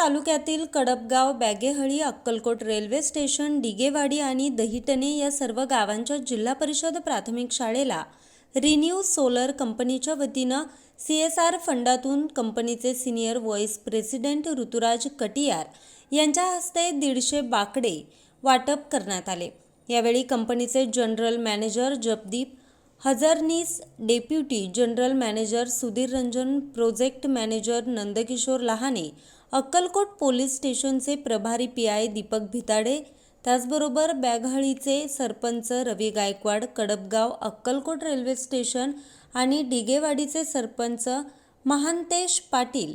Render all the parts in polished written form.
तालुक्यातील कडपगाव, बॅगेहळी, Akkalkot railway station, डिगेवाडी आणि दहिटणे या सर्व गावांच्या जिल्हा परिषद प्राथमिक शाळेला रिन्यू सोलर कंपनीच्या वतीनं CSR फंडातून कंपनीचे senior vice president Ruturaj Katiyar यांच्या हस्ते 150 बाकडे वाटप करण्यात आले। यावेळी कंपनीचे general manager Japdeep Hajarnis, deputy general manager Sudhir Ranjan, project manager Nandkishor Lahane, Akkalkot police स्टेशनचे प्रभारी PI दीपक भिताडे, त्याचबरोबर बॅगहळीचे सरपंच रवी गायकवाड, कडपगाव, अक्कलकोट रेल्वे स्टेशन आणि डिगेवाडीचे सरपंच महांतेश पाटील,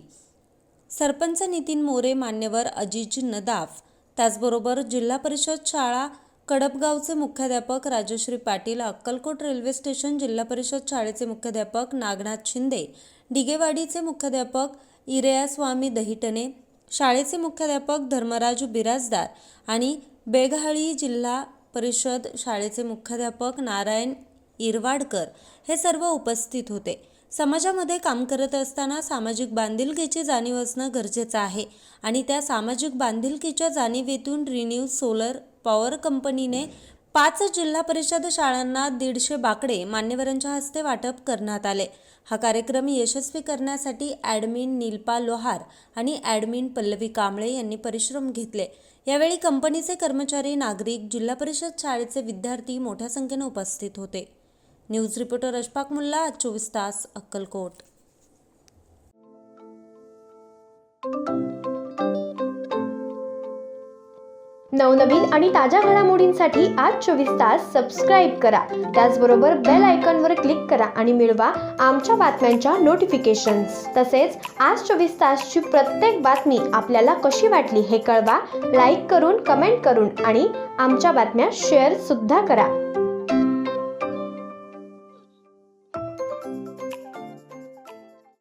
सरपंच नितीन मोरे, मान्यवर अजिज नदाफ, त्याचबरोबर जिल्हा परिषद शाळा कडपगावचे मुख्याध्यापक राजश्री पाटील, अक्कलकोट रेल्वे स्टेशन जिल्हा परिषद शाळेचे मुख्याध्यापक नागनाथ शिंदे, डिगेवाडीचे मुख्याध्यापक इरेयास्वामी दहिटणे, शाळेचे मुख्याध्यापक धर्मराज बिराजदार आणि बेगहळी जिल्हा परिषद शाळेचे मुख्याध्यापक नारायण इरवाडकर हे सर्व उपस्थित होते। समाजामध्ये काम करत असताना सामाजिक बांधिलकीची जाणीव असणं गरजेचं आहे आणि त्या सामाजिक बांधिलकीच्या जाणीवेतून रिन्यू सोलर पॉवर कंपनीने 5 जिल्हा परिषद शाळांना 150 बाकडे मान्यवरांच्या हस्ते वाटप करण्यात आले। हा कार्यक्रम यशस्वी करण्यासाठी ॲडमिन नीलपा लोहार आणि ॲडमिन पल्लवी कांबळे यांनी परिश्रम घेतले। यावेळी कंपनीचे कर्मचारी, नागरिक, जिल्हा परिषद शाळेचे विद्यार्थी मोठ्या संख्येने उपस्थित होते। न्यूज रिपोर्टर अशफाक मुल्ला, 24 तास, अक्कलकोट। नवनवीन आणि ताज्या घडामोडींसाठी आज 24 तास सबस्क्राईब करा। त्याचबरोबर बेल आयकॉनवर क्लिक करा आणि मिळवा आमच्या बातम्यांच्या नोटिफिकेशन्स। तसेच आज 24 तासची प्रत्येक बातमी आपल्याला कशी वाटली हे कळवा, लाईक करून, कमेंट करून आणि आमच्या बातम्या शेअर सुद्धा करा।